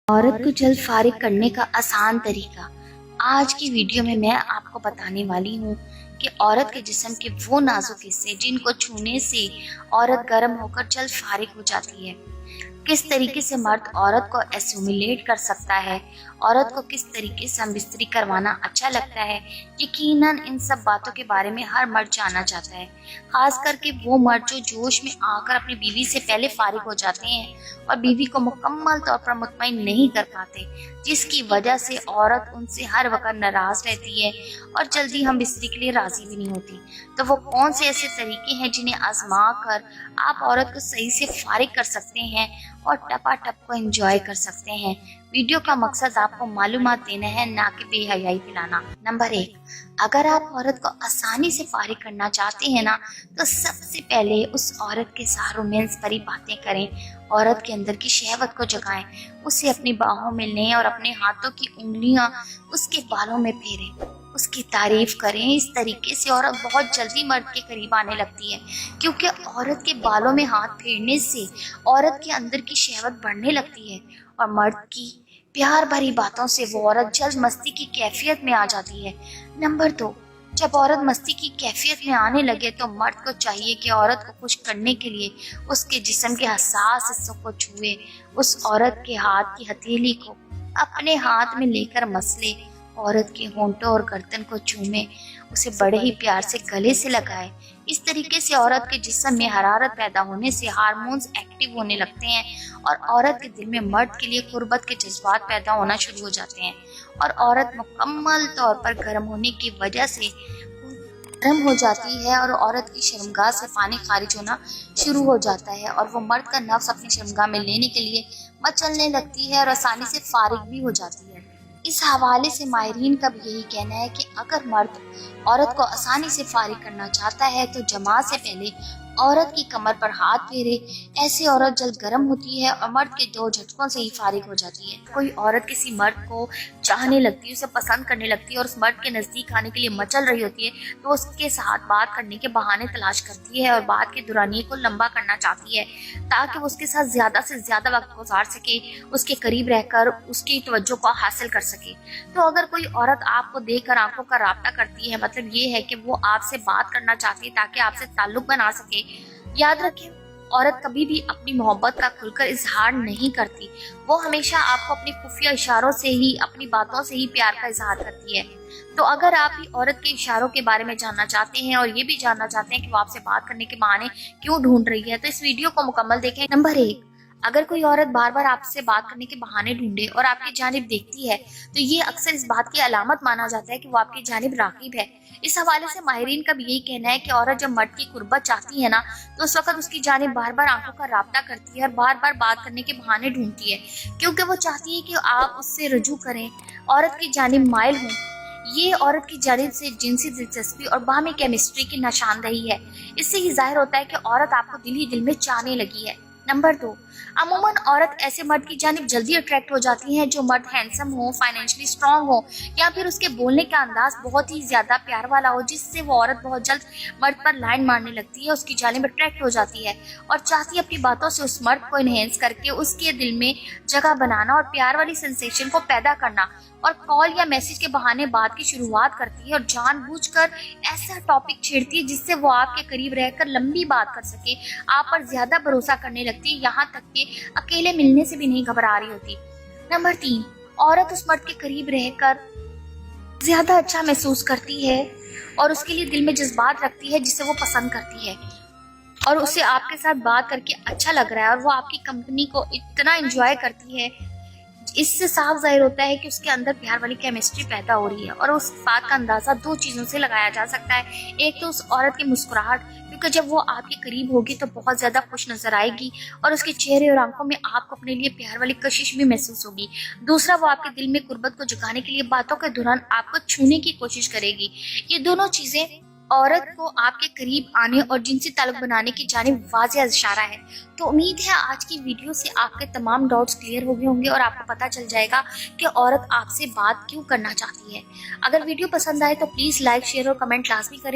औरत को जल्द फारिग करने का आसान तरीका। आज की वीडियो में मैं आपको बताने वाली हूँ कि औरत के जिस्म के वो नाजुक हिस्से जिनको छूने से औरत गर्म होकर जल्द फारिग हो जाती है, किस तरीके से मर्द औरत को एस्यूमुलेट कर सकता है, औरत को किस तरीके से हम बिस्तरी करवाना अच्छा लगता है। यकीनन इन सब बातों के बारे में हर मर्द जानना चाहता है, खास करके वो मर्द जो जोश में आकर अपनी बीवी से पहले फारिग हो जाते हैं और बीवी को मुकम्मल तौर पर मुतमईन नहीं कर पाते, जिसकी वजह से औरत उनसे हर वक्त नाराज रहती है और जल्दी हम बिस्तरी के लिए राजी भी नहीं होती। तो वो कौन से ऐसे तरीके हैं जिन्हें आजमा कर आप औरत को सही से फारिग कर सकते हैं और टपाटप को एंजॉय कर सकते हैं। वीडियो का मकसद आपको मालूमात देना है, ना कि बेहयाई फैलाना। नंबर 1, अगर आप औरत को आसानी से फारिग करना चाहते हैं ना, तो सबसे पहले उस औरत के साथ रोमांस भरी बातें करें, औरत के अंदर की शहवत को जगाएं, उसे अपनी बाहों में लें और अपने हाथों की उंगलियां उसके बालों में फेरें, उसकी तारीफ करें। इस तरीके से औरत बहुत जल्दी मर्द के करीब आने लगती है, क्योंकि औरत के बालों में हाथ फेरने से औरत के अंदर की शहवत बढ़ने लगती है और मर्द की प्यार भरी बातों से वो औरत जल्द मस्ती की कैफियत में आ जाती है। नंबर 2, जब औरत मस्ती की कैफियत में आने लगे तो मर्द को चाहिए कि औरत को खुश करने के लिए उसके जिस्म के हसास हिस्सों को छुए, उस औरत के हाथ की हथेली को अपने हाथ में लेकर मसले, औरत के होंठों और गर्दन को चूमे, उसे बड़े ही प्यार से गले से लगाए। इस तरीके से औरत के जिस्म में हरारत पैदा होने से हार्मोन्स एक्टिव होने लगते हैं और औरत के दिल में मर्द के लिए कुर्बत के जज्बात पैदा होना शुरू हो जाते हैं और औरत मुकम्मल तौर पर गर्म होने की वजह से गर्म हो जाती है और औरत की शर्मगाह से पानी खारिज होना शुरू हो जाता है और वो मर्द का नफ्स अपनी शर्मगाह में लेने के लिए मचलने लगती है और आसानी से फारिग भी हो जाती है। इस हवाले से माहिरीन का भी यही कहना है कि अगर मर्द औरत को आसानी से फारिग करना चाहता है तो जमा से पहले औरत की कमर पर हाथ फेरे। ऐसे औरत जल्द गर्म होती है और मर्द के 2 झटकों से ही फारिग हो जाती है। कोई औरत किसी मर्द को चाहने लगती है, उसे पसंद करने लगती है और उस मर्द के नजदीक आने के लिए मचल रही होती है, तो उसके साथ बात करने के बहाने तलाश करती है और बात के दुरानिये को लंबा करना चाहती है, ताकि वो उसके साथ ज्यादा से ज्यादा वक्त गुजार सके, उसके करीब रहकर उसकी तवज्जो को हासिल कर सके। तो अगर कोई औरत आपको देखकर आंखों का राब्ता करती है, मतलब ये है कि वो आपसे बात करना चाहती है ताकि आपसे ताल्लुक बना सके। याद रखें, औरत कभी भी अपनी मोहब्बत का खुलकर इजहार नहीं करती, वो हमेशा आपको अपनी खुफिया इशारों से ही, अपनी बातों से ही प्यार का इजहार करती है। तो अगर आप भी औरत के इशारों के बारे में जानना चाहते हैं और ये भी जानना चाहते हैं कि वो आपसे बात करने के बहाने क्यों ढूंढ रही है, तो इस वीडियो को मुकम्मल देखें। नंबर 1, अगर कोई औरत बार बार आपसे बात करने के बहाने ढूंढे और आपकी जानिब देखती है, तो ये अक्सर इस बात की अलामत माना जाता है कि वो आपकी जानिब राग़िब है। इस हवाले से माहिरीन का भी यही कहना है कि औरत जब मर्द की कुर्बत चाहती है ना, तो उस वक्त उसकी जानिब बार बार आंखों का राब्ता करती है और बार बार बात करने के बहाने ढूंढती है, क्योंकि वो चाहती है कि आप उससे रुजू करें, औरत की जानिब माइल हों। ये औरत की जानिब से जिनसी दिलचस्पी और बाहमी केमिस्ट्री की निशानदही है। इससे ही जाहिर होता है कि औरत आपको दिल ही दिल में चाहने लगी है। नंबर 2, अमूमन औरत ऐसे मर्द की जानिब जल्दी अट्रैक्ट हो जाती है जो मर्द हैंडसम हो, फाइनेंशियली स्ट्रांग हो या फिर उसके बोलने का अंदाज बहुत ही ज्यादा प्यार वाला हो, जिससे वो औरत बहुत जल्द मर्द पर लाइन मारने लगती है, उसकी जानिब अट्रैक्ट हो जाती है और चाहती है अपनी बातों से उस मर्द को इनहेंस करके उसके दिल में जगह बनाना और प्यार वाली सेंसेशन को पैदा करना, और कॉल या मैसेज के बहाने बात की शुरुआत करती है और जानबूझकर ऐसा टॉपिक छेड़ती है जिससे वो आपके करीब रहकर लंबी बात कर सके, आप पर ज्यादा भरोसा करने लगती है, यहाँ तक कि अकेले मिलने से भी नहीं घबरा रही होती। नंबर 3, औरत उस मर्द के करीब रहकर ज्यादा अच्छा महसूस करती है और उसके लिए दिल में जज्बात रखती है जिसे वो पसंद करती है और उसे आपके साथ बात करके अच्छा लग रहा है और वो आपकी कंपनी को इतना एंजॉय करती है। इससे साफ जाहिर होता है कि उसके अंदर प्यार वाली केमिस्ट्री पैदा हो रही है और उस बात का अंदाजा 2 चीजों से लगाया जा सकता है। एक तो उस औरत की मुस्कुराहट, क्योंकि जब वो आपके करीब होगी तो बहुत ज्यादा खुश नजर आएगी और उसके चेहरे और आंखों में आपको अपने लिए प्यार वाली कशिश भी महसूस होगी। दूसरा, वो आपके दिल में कुर्बत को जगाने के लिए बातों के दौरान आपको छूने की कोशिश करेगी। ये दोनों चीजें औरत को आपके करीब आने और जिनसी ताल्लुक बनाने की जानिब वाज़ेह इशारा है। तो उम्मीद है आज की वीडियो से आपके तमाम डाउट्स क्लियर हो गए होंगे और आपको पता चल जाएगा कि औरत आपसे बात क्यों करना चाहती है। अगर वीडियो पसंद आए तो प्लीज़ लाइक, शेयर और कमेंट लाजमी करें।